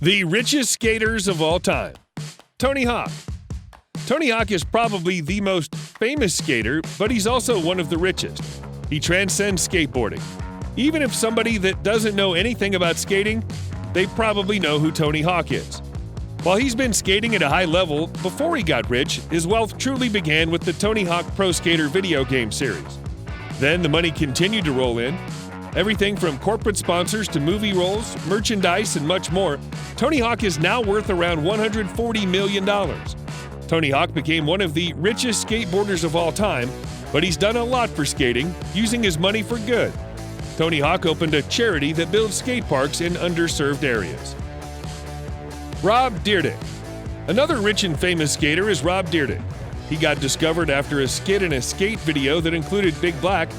The richest skaters of all time. Tony Hawk. Tony Hawk is probably the most famous skater, but he's also one of the richest. He transcends skateboarding. Even if somebody that doesn't know anything about skating, they probably know who Tony Hawk is. While he's been skating at a high level before he got rich, his wealth truly began with the Tony Hawk Pro Skater video game series. Then the money continued to roll in. Everything from corporate sponsors to movie roles, merchandise, and much more, Tony Hawk is now worth around $140 million. Tony Hawk became one of the richest skateboarders of all time, but he's done a lot for skating, using his money for good. Tony Hawk opened a charity that builds skate parks in underserved areas. Rob Dyrdek. Another rich and famous skater is Rob Dyrdek. He got discovered after a skit in a skate video that included Big Black.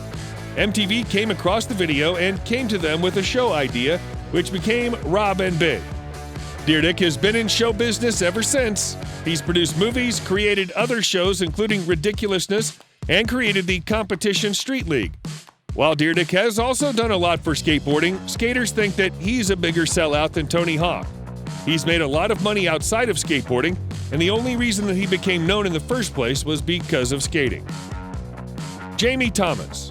MTV came across the video and came to them with a show idea, which became Rob and Big. Dyrdek has been in show business ever since. He's produced movies, created other shows including Ridiculousness, and created the competition Street League. While Dyrdek has also done a lot for skateboarding, skaters think that he's a bigger sellout than Tony Hawk. He's made a lot of money outside of skateboarding, and the only reason that he became known in the first place was because of skating. Jamie Thomas.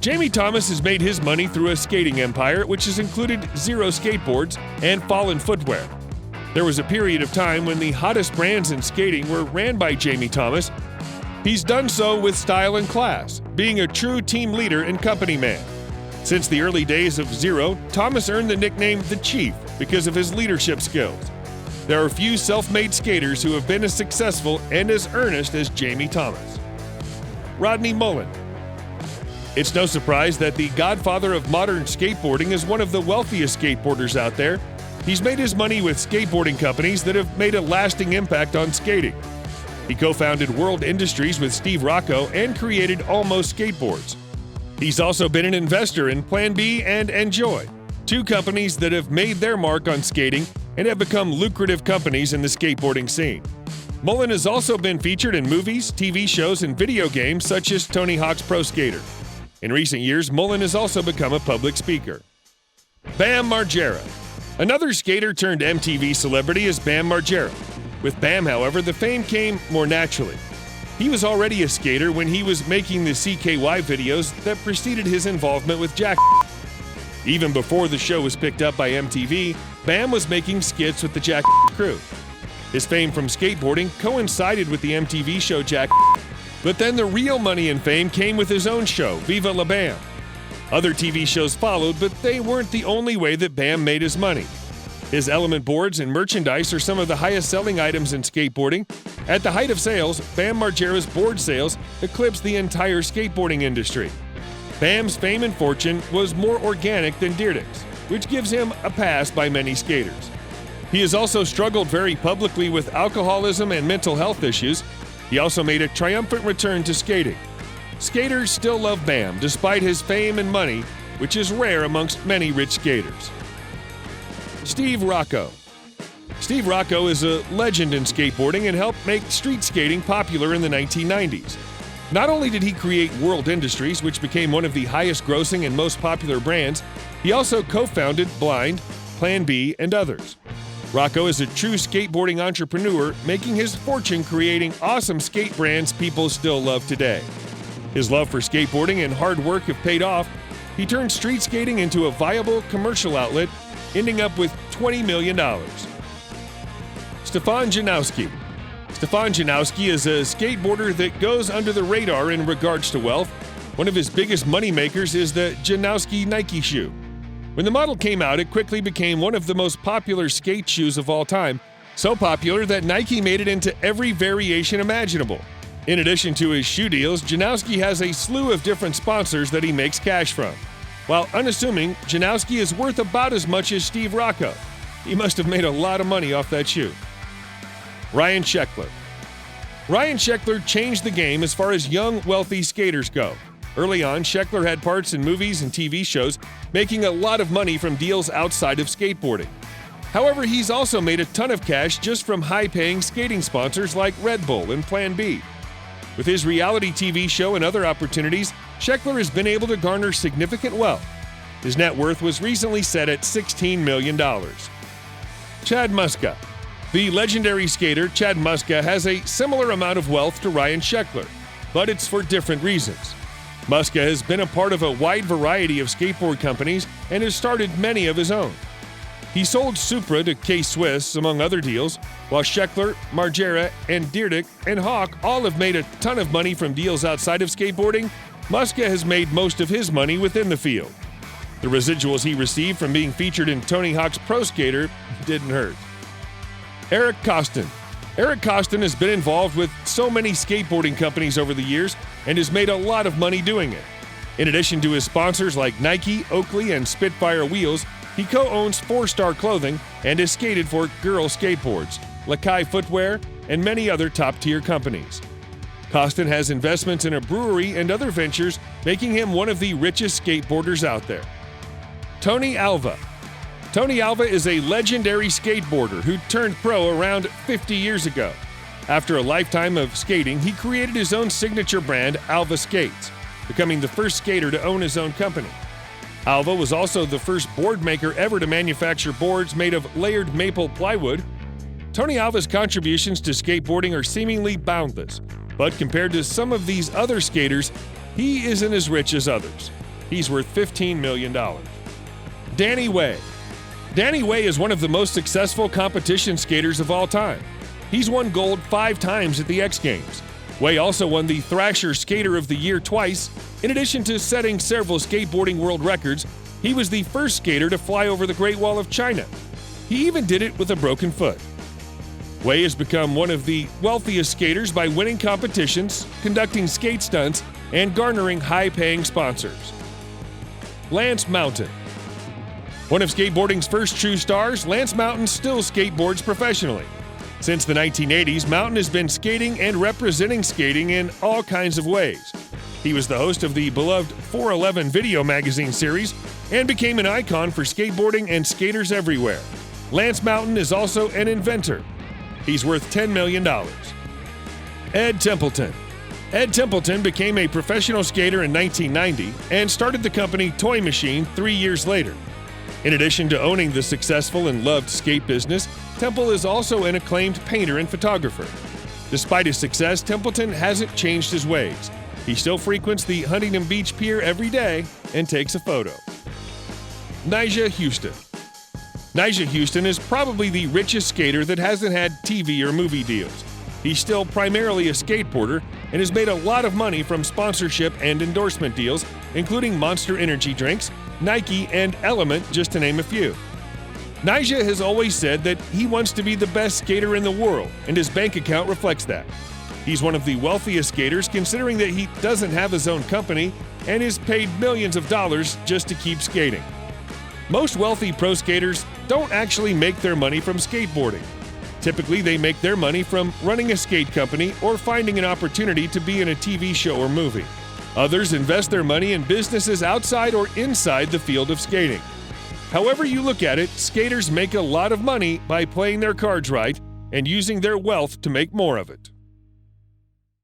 Jamie Thomas has made his money through a skating empire, which has included Zero skateboards and Fallen footwear. There was a period of time when the hottest brands in skating were ran by Jamie Thomas. He's done so with style and class, being a true team leader and company man. Since the early days of Zero, Thomas earned the nickname The Chief because of his leadership skills. There are few self-made skaters who have been as successful and as earnest as Jamie Thomas. Rodney Mullen. It's no surprise that the godfather of modern skateboarding is one of the wealthiest skateboarders out there. He's made his money with skateboarding companies that have made a lasting impact on skating. He co-founded World Industries with Steve Rocco and created Almost Skateboards. He's also been an investor in Plan B and Enjoy, two companies that have made their mark on skating and have become lucrative companies in the skateboarding scene. Mullen has also been featured in movies, TV shows, and video games such as Tony Hawk's Pro Skater. In recent years, Mullen has also become a public speaker. Bam Margera. Another skater turned MTV celebrity is Bam Margera. With Bam, however, the fame came more naturally. He was already a skater when he was making the CKY videos that preceded his involvement with Jack. Even before the show was picked up by MTV, Bam was making skits with the Jack crew. His fame from skateboarding coincided with the MTV show Jack. But then the real money and fame came with his own show, Viva La Bam. Other TV shows followed, but they weren't the only way that Bam made his money. His element boards and merchandise are some of the highest selling items in skateboarding. At the height of sales, Bam Margera's board sales eclipsed the entire skateboarding industry. Bam's fame and fortune was more organic than Dyrdek's, which gives him a pass by many skaters. He has also struggled very publicly with alcoholism and mental health issues. He also made a triumphant return to skating. Skaters still love Bam despite his fame and money, which is rare amongst many rich skaters. Steve Rocco. Steve Rocco is a legend in skateboarding and helped make street skating popular in the 1990s. Not only did he create World Industries, which became one of the highest grossing and most popular brands, he also co-founded Blind, Plan B, and others. Rocco is a true skateboarding entrepreneur, making his fortune creating awesome skate brands people still love today. His love for skateboarding and hard work have paid off. He turned street skating into a viable commercial outlet, ending up with $20 million. Stefan Janowski. Stefan Janowski is a skateboarder that goes under the radar in regards to wealth. One of his biggest moneymakers is the Janowski Nike shoe. When the model came out, it quickly became one of the most popular skate shoes of all time, so popular that Nike made it into every variation imaginable. In addition to his shoe deals, Janowski has a slew of different sponsors that he makes cash from. While unassuming, Janowski is worth about as much as Steve Rocco. He must have made a lot of money off that shoe. Ryan Sheckler. Ryan Sheckler changed the game as far as young, wealthy skaters go. Early on, Sheckler had parts in movies and TV shows, making a lot of money from deals outside of skateboarding. However, he's also made a ton of cash just from high-paying skating sponsors like Red Bull and Plan B. With his reality TV show and other opportunities, Sheckler has been able to garner significant wealth. His net worth was recently set at $16 million. Chad Muska. The legendary skater Chad Muska has a similar amount of wealth to Ryan Sheckler, but it's for different reasons. Muska has been a part of a wide variety of skateboard companies and has started many of his own. He sold Supra to K-Swiss, among other deals, while Sheckler, Margera, and Deerdick and Hawk all have made a ton of money from deals outside of skateboarding. Muska has made most of his money within the field. The residuals he received from being featured in Tony Hawk's Pro Skater didn't hurt. Eric Koston. Eric Koston has been involved with so many skateboarding companies over the years and has made a lot of money doing it. In addition to his sponsors like Nike, Oakley, and Spitfire Wheels, he co-owns 4-Star Clothing and has skated for Girl Skateboards, Lakai Footwear, and many other top-tier companies. Koston has investments in a brewery and other ventures, making him one of the richest skateboarders out there. Tony Alva. Tony Alva is a legendary skateboarder who turned pro around 50 years ago. After a lifetime of skating, he created his own signature brand, Alva Skates, becoming the first skater to own his own company. Alva was also the first board maker ever to manufacture boards made of layered maple plywood. Tony Alva's contributions to skateboarding are seemingly boundless, but compared to some of these other skaters, he isn't as rich as others. He's worth $15 million. Danny Way. Danny Way is one of the most successful competition skaters of all time. He's won gold 5 times at the X Games. Way also won the Thrasher Skater of the Year twice. In addition to setting several skateboarding world records, he was the first skater to fly over the Great Wall of China. He even did it with a broken foot. Way has become one of the wealthiest skaters by winning competitions, conducting skate stunts, and garnering high-paying sponsors. Lance Mountain. One of skateboarding's first true stars, Lance Mountain still skateboards professionally. Since the 1980s, Mountain has been skating and representing skating in all kinds of ways. He was the host of the beloved 411 video magazine series and became an icon for skateboarding and skaters everywhere. Lance Mountain is also an inventor. He's worth $10 million. Ed Templeton. Ed Templeton became a professional skater in 1990 and started the company Toy Machine 3 years later. In addition to owning the successful and loved skate business, Temple is also an acclaimed painter and photographer. Despite his success, Templeton hasn't changed his ways. He still frequents the Huntington Beach Pier every day and takes a photo. Nyjah Huston. Nyjah Huston is probably the richest skater that hasn't had TV or movie deals. He's still primarily a skateboarder and has made a lot of money from sponsorship and endorsement deals, including Monster Energy drinks, Nike, and Element, just to name a few. Nyjah has always said that he wants to be the best skater in the world, and his bank account reflects that. He's one of the wealthiest skaters, considering that he doesn't have his own company and is paid millions of dollars just to keep skating. Most wealthy pro skaters don't actually make their money from skateboarding. Typically, they make their money from running a skate company or finding an opportunity to be in a TV show or movie. Others invest their money in businesses outside or inside the field of skating. However you look at it, skaters make a lot of money by playing their cards right and using their wealth to make more of it.